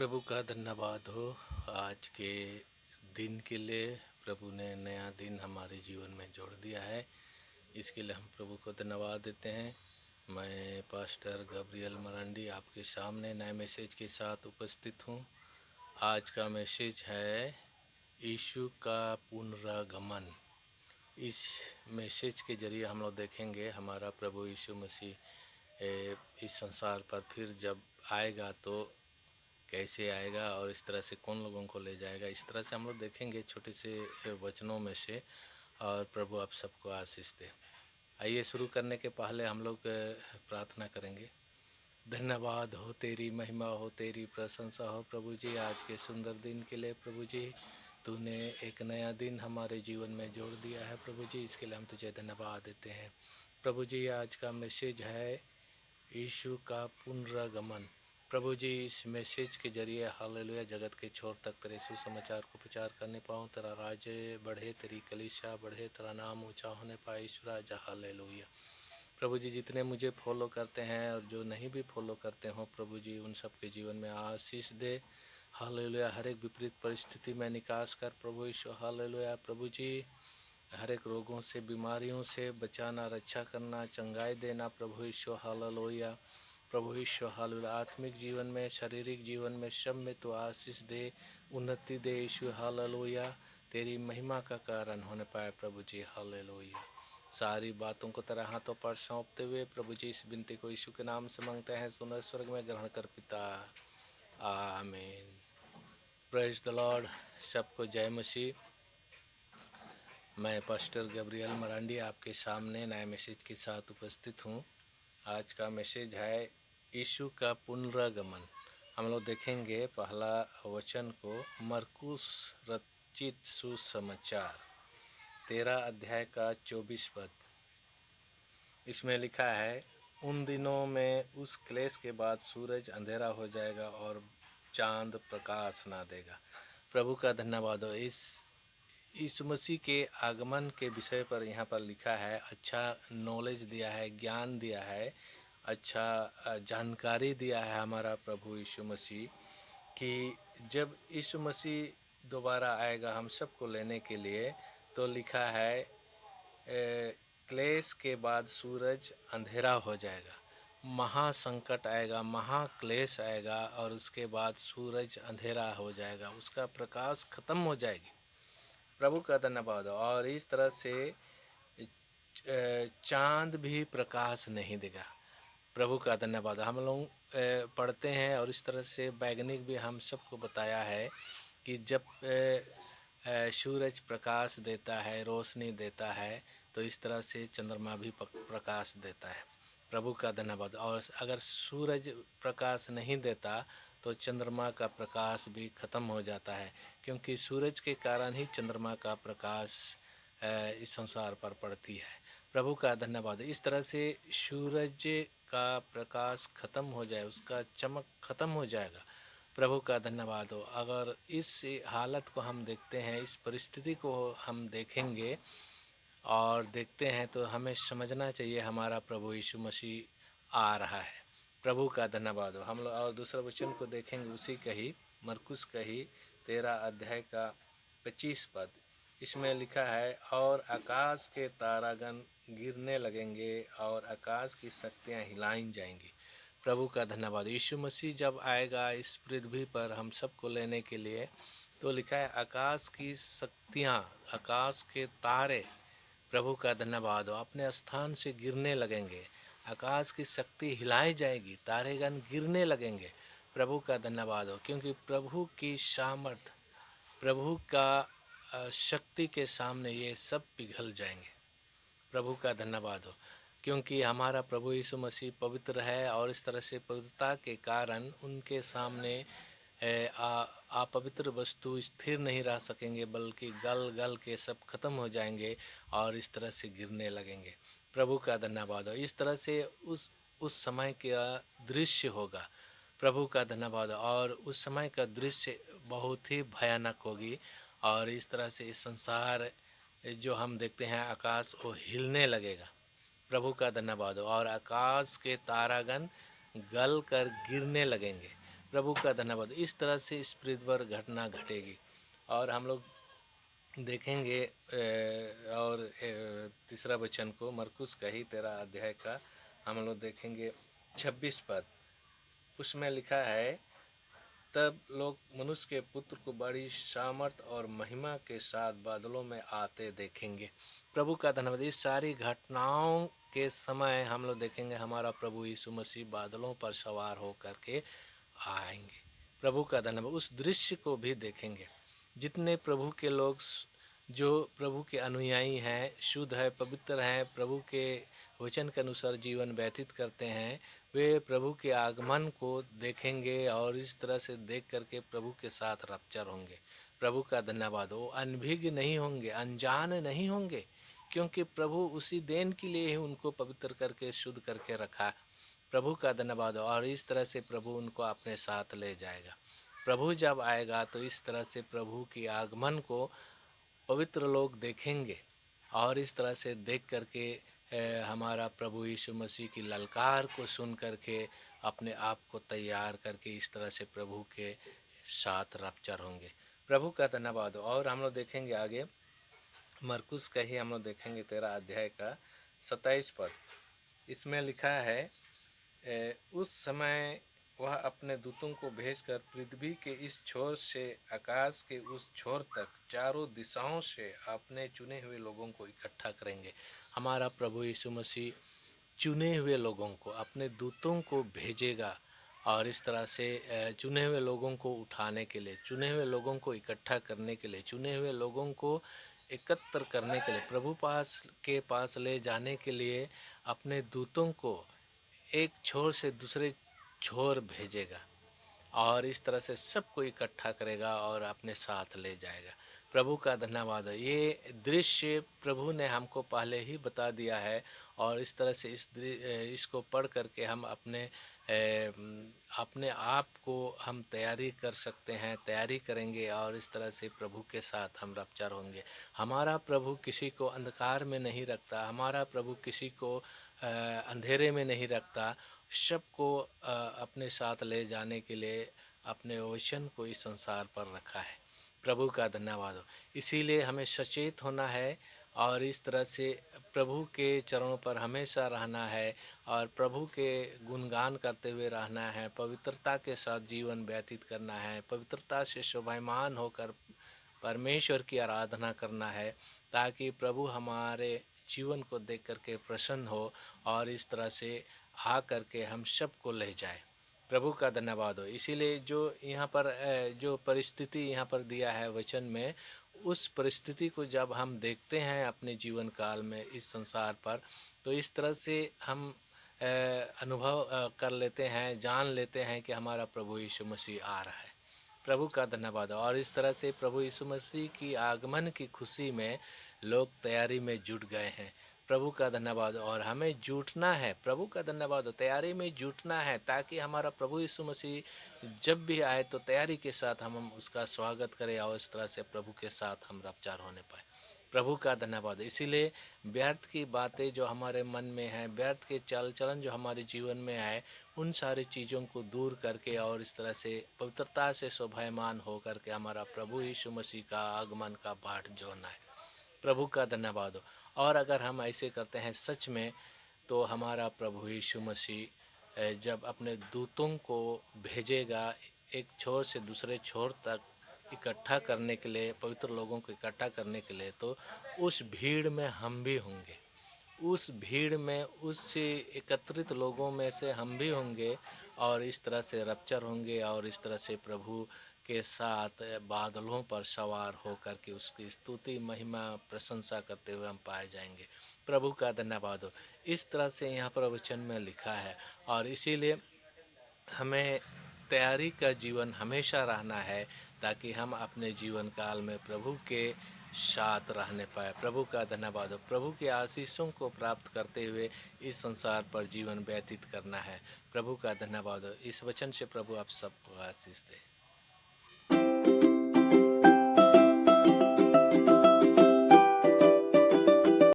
प्रभु का धन्यवाद हो आज के दिन के लिए। प्रभु ने नया दिन हमारे जीवन में जोड़ दिया है, इसके लिए हम प्रभु को धन्यवाद देते हैं। मैं पास्टर गब्रियल मरांडी आपके सामने नए मैसेज के साथ उपस्थित हूँ। आज का मैसेज है यीशु का पुनरागमन। इस मैसेज के जरिए हम लोग देखेंगे हमारा प्रभु यीशु मसीह इस संसार पर फिर जब आएगा तो कैसे आएगा और इस तरह से कौन लोगों को ले जाएगा। इस तरह से हम लोग देखेंगे छोटे से वचनों में से, और प्रभु आप सबको आशीष दे। आइए शुरू करने के पहले हम लोग प्रार्थना करेंगे। धन्यवाद हो, तेरी महिमा हो, तेरी प्रशंसा हो प्रभु जी आज के सुंदर दिन के लिए। प्रभु जी तूने एक नया दिन हमारे जीवन में जोड़ दिया है प्रभु जी, इसके लिए हम तुझे धन्यवाद देते हैं। प्रभु जी आज का मैसेज है यीशु का पुनरागमन। प्रभु जी इस मैसेज के जरिए हालेलुया जगत के छोर तक तेरे सुसमाचार को प्रचार करने पाऊँ, तेरा राज्य बढ़े, तेरी कलीसिया बढ़े, तेरा नाम ऊंचा होने पाए ईश्वर राजा। हालेलुया प्रभु जी जितने मुझे फॉलो करते हैं और जो नहीं भी फॉलो करते हो प्रभु जी उन सब के जीवन में आशीष दे। हालेलुया हर एक विपरीत परिस्थिति में निकास कर प्रभु ईश्वर। हालेलुया प्रभु जी हर एक रोगों से बीमारियों से बचाना, रक्षा करना, चंगाई देना प्रभु ईश्वर। हालेलुया प्रभु ईश्वर। हालेलुया आत्मिक जीवन में, शारीरिक जीवन में, सब में तो आशीष दे, उन्नति दे ईश्वर। हालेलुया तेरी महिमा का कारण होने पाए प्रभु जी। हालेलुया सारी बातों को तेरा हाथों पर सौंपते हुए प्रभु जी इस विनती को यीशु के नाम से मांगते हैं, सुन स्वर्ग में ग्रहण कर पिता, आमीन। प्रेज द लॉर्ड, सबको जय मसीह। मैं पास्टर गब्रियल मरांडी आपके सामने नए मैसेज के साथ उपस्थित हूँ। आज का मैसेज है यीशु का पुनरागमन। हम लोग देखेंगे पहला वचन को, मरकुस रचित सुसमाचार 13 अध्याय का 24 पद। इसमें लिखा है, उन दिनों में उस क्लेश के बाद सूरज अंधेरा हो जाएगा और चांद प्रकाश ना देगा। प्रभु का धन्यवाद हो। इस मसीह के आगमन के विषय पर यहाँ पर लिखा है, अच्छा नॉलेज दिया है, ज्ञान दिया है, अच्छा जानकारी दिया है हमारा प्रभु यीशु मसीह कि जब यीशु मसीह दोबारा आएगा हम सबको लेने के लिए, तो लिखा है क्लेश के बाद सूरज अंधेरा हो जाएगा, महासंकट आएगा, महाक्लेश आएगा और उसके बाद सूरज अंधेरा हो जाएगा, उसका प्रकाश खत्म हो जाएगी। प्रभु का धन्यवाद। और इस तरह से चांद भी प्रकाश नहीं देगा। प्रभु का धन्यवाद। हम लोग पढ़ते हैं और इस तरह से वैज्ञानिक भी हम सबको बताया है कि जब सूरज प्रकाश देता है, रोशनी देता है, तो इस तरह से चंद्रमा भी प्रकाश देता है। प्रभु का धन्यवाद। और अगर सूरज प्रकाश नहीं देता तो चंद्रमा का प्रकाश भी खत्म हो जाता है, क्योंकि सूरज के कारण ही चंद्रमा का प्रकाश इस संसार पर पड़ती है। प्रभु का धन्यवाद। इस तरह से सूरज का प्रकाश खत्म हो जाए, उसका चमक खत्म हो जाएगा। प्रभु का धन्यवाद हो। अगर इस हालत को हम देखते हैं, इस परिस्थिति को हम देखेंगे और देखते हैं, तो हमें समझना चाहिए हमारा प्रभु यीशु मसीह आ रहा है। प्रभु का धन्यवाद हो। हम लोग और दूसरा वचन को देखेंगे, उसी का ही, मरकुस का ही 13 अध्याय का 25 पद। इसमें लिखा है, और आकाश के तारागण गिरने लगेंगे और आकाश की शक्तियाँ हिलाई जाएंगी। प्रभु का धन्यवाद। यीशु मसीह जब आएगा इस पृथ्वी पर हम सबको लेने के लिए, तो लिखा है आकाश की शक्तियाँ, आकाश के तारे, प्रभु का धन्यवाद हो, अपने स्थान से गिरने लगेंगे। आकाश की शक्ति हिलाई जाएगी, तारेगण गिरने लगेंगे। प्रभु का धन्यवाद हो, क्योंकि प्रभु की सामर्थ, प्रभु का शक्ति के सामने ये सब पिघल जाएंगे। प्रभु का धन्यवाद हो, क्योंकि हमारा प्रभु यीशु मसीह पवित्र है और इस तरह से पवित्रता के कारण उनके सामने अपवित्र वस्तु स्थिर नहीं रह सकेंगे, बल्कि गल गल के सब खत्म हो जाएंगे और इस तरह से गिरने लगेंगे। प्रभु का धन्यवाद हो। इस तरह से उस समय का दृश्य होगा। प्रभु का धन्यवाद। और उस समय का दृश्य बहुत ही भयानक होगी और इस तरह से इस संसार जो हम देखते हैं आकाश वो हिलने लगेगा। प्रभु का धन्यवाद हो। और आकाश के तारागण गल कर गिरने लगेंगे। प्रभु का धन्यवाद। इस तरह से इस पृथ्वी पर घटना घटेगी और हम लोग देखेंगे और तीसरा वचन को मरकुस का ही 13 अध्याय का हम लोग देखेंगे 26 पद। उसमें लिखा है, तब लोग मनुष्य के पुत्र को बड़ी सामर्थ और महिमा के साथ बादलों में आते देखेंगे। प्रभु का धन्यवाद। इस सारी घटनाओं के समय हम लोग देखेंगे हमारा प्रभु यीशु मसीह बादलों पर सवार हो करके आएंगे। प्रभु का धन्यवाद। उस दृश्य को भी देखेंगे। जितने प्रभु के लोग जो प्रभु के अनुयायी हैं, शुद्ध है, पवित्र हैं, प्रभु के वचन के अनुसार जीवन व्यतीत करते हैं, वे प्रभु के आगमन को देखेंगे और इस तरह से देख करके प्रभु के साथ रप्चर होंगे। प्रभु का धन्यवाद। वो अनभिज्ञ नहीं होंगे, अनजान नहीं होंगे, क्योंकि प्रभु उसी देन के लिए ही उनको पवित्र करके शुद्ध करके रखा। प्रभु का धन्यवाद। और इस तरह से प्रभु उनको अपने साथ ले जाएगा। प्रभु जब आएगा तो इस तरह से प्रभु की आगमन को पवित्र लोग देखेंगे और इस तरह से देख करके हमारा प्रभु यीशु मसीह की ललकार को सुन करके अपने आप को तैयार करके इस तरह से प्रभु के साथ रप्चर होंगे। प्रभु का धन्यवाद। और हम लोग देखेंगे आगे मरकुस का ही हम लोग देखेंगे 13 अध्याय का 27 पद। इसमें लिखा है, उस समय वह अपने दूतों को भेजकर पृथ्वी के इस छोर से आकाश के उस छोर तक चारों दिशाओं से अपने चुने हुए लोगों को इकट्ठा करेंगे। हमारा प्रभु यीशु मसीह चुने हुए लोगों को, अपने दूतों को भेजेगा और इस तरह से चुने हुए लोगों को उठाने के लिए, चुने हुए लोगों को इकट्ठा करने के लिए, चुने हुए लोगों को एकत्र करने के लिए, प्रभु के पास ले जाने के लिए अपने दूतों को एक छोर से दूसरे छोर भेजेगा और इस तरह से सबको इकट्ठा करेगा और अपने साथ ले जाएगा। प्रभु का धन्यवाद। ये दृश्य प्रभु ने हमको पहले ही बता दिया है और इस तरह से इसको पढ़ करके हम अपने आप को हम तैयारी कर सकते हैं, तैयारी करेंगे और इस तरह से प्रभु के साथ हम रप्चर होंगे। हमारा प्रभु किसी को अंधकार में नहीं रखता, हमारा प्रभु किसी को अंधेरे में नहीं रखता, सबको अपने साथ ले जाने के लिए अपने वचन को इस संसार पर रखा है। प्रभु का धन्यवाद हो। इसीलिए हमें सचेत होना है और इस तरह से प्रभु के चरणों पर हमेशा रहना है और प्रभु के गुणगान करते हुए रहना है, पवित्रता के साथ जीवन व्यतीत करना है, पवित्रता से शोभायमान होकर परमेश्वर की आराधना करना है, ताकि प्रभु हमारे जीवन को देख करके प्रसन्न हो और इस तरह से आ करके हम सबको ले जाए। प्रभु का धन्यवाद हो। इसीलिए जो यहाँ पर जो परिस्थिति यहाँ पर दिया है वचन में, उस परिस्थिति को जब हम देखते हैं अपने जीवन काल में इस संसार पर, तो इस तरह से हम अनुभव कर लेते हैं, जान लेते हैं कि हमारा प्रभु यीशु मसीह आ रहा है। प्रभु का धन्यवाद। और इस तरह से प्रभु यीशु मसीह की आगमन की खुशी में लोग तैयारी में जुट गए हैं। प्रभु का धन्यवाद। और हमें जुटना है, प्रभु का धन्यवाद, तैयारी में जुटना है, ताकि हमारा प्रभु यीशु मसीह जब भी आए तो तैयारी के साथ हम उसका स्वागत करें और इस तरह से प्रभु के साथ हम रप्चार होने पाए। प्रभु का धन्यवाद। इसीलिए व्यर्थ की बातें जो हमारे मन में हैं, व्यर्थ के चाल चलन जो हमारे जीवन में आए, उन सारी चीज़ों को दूर करके और इस तरह से पवित्रता से शोभायमान हो करके हमारा प्रभु यीशु मसीह का आगमन का बाट जोड़ना है। प्रभु का धन्यवाद हो। और अगर हम ऐसे करते हैं सच में, तो हमारा प्रभु यीशु मसीह जब अपने दूतों को भेजेगा एक छोर से दूसरे छोर तक इकट्ठा करने के लिए, पवित्र लोगों को इकट्ठा करने के लिए, तो उस भीड़ में हम भी होंगे, उस भीड़ में, उस एकत्रित लोगों में से हम भी होंगे और इस तरह से रप्चर होंगे और इस तरह से प्रभु के साथ बादलों पर सवार होकर के उसकी स्तुति, महिमा, प्रशंसा करते हुए हम पाए जाएंगे। प्रभु का धन्यवाद हो। इस तरह से यहाँ पर वचन में लिखा है और इसीलिए हमें तैयारी का जीवन हमेशा रहना है, ताकि हम अपने जीवन काल में प्रभु के साथ रहने पाए। प्रभु का धन्यवाद हो। प्रभु के आशीषों को प्राप्त करते हुए इस संसार पर जीवन व्यतीत करना है। प्रभु का धन्यवाद हो। इस वचन से प्रभु आप सबको आशीष दे।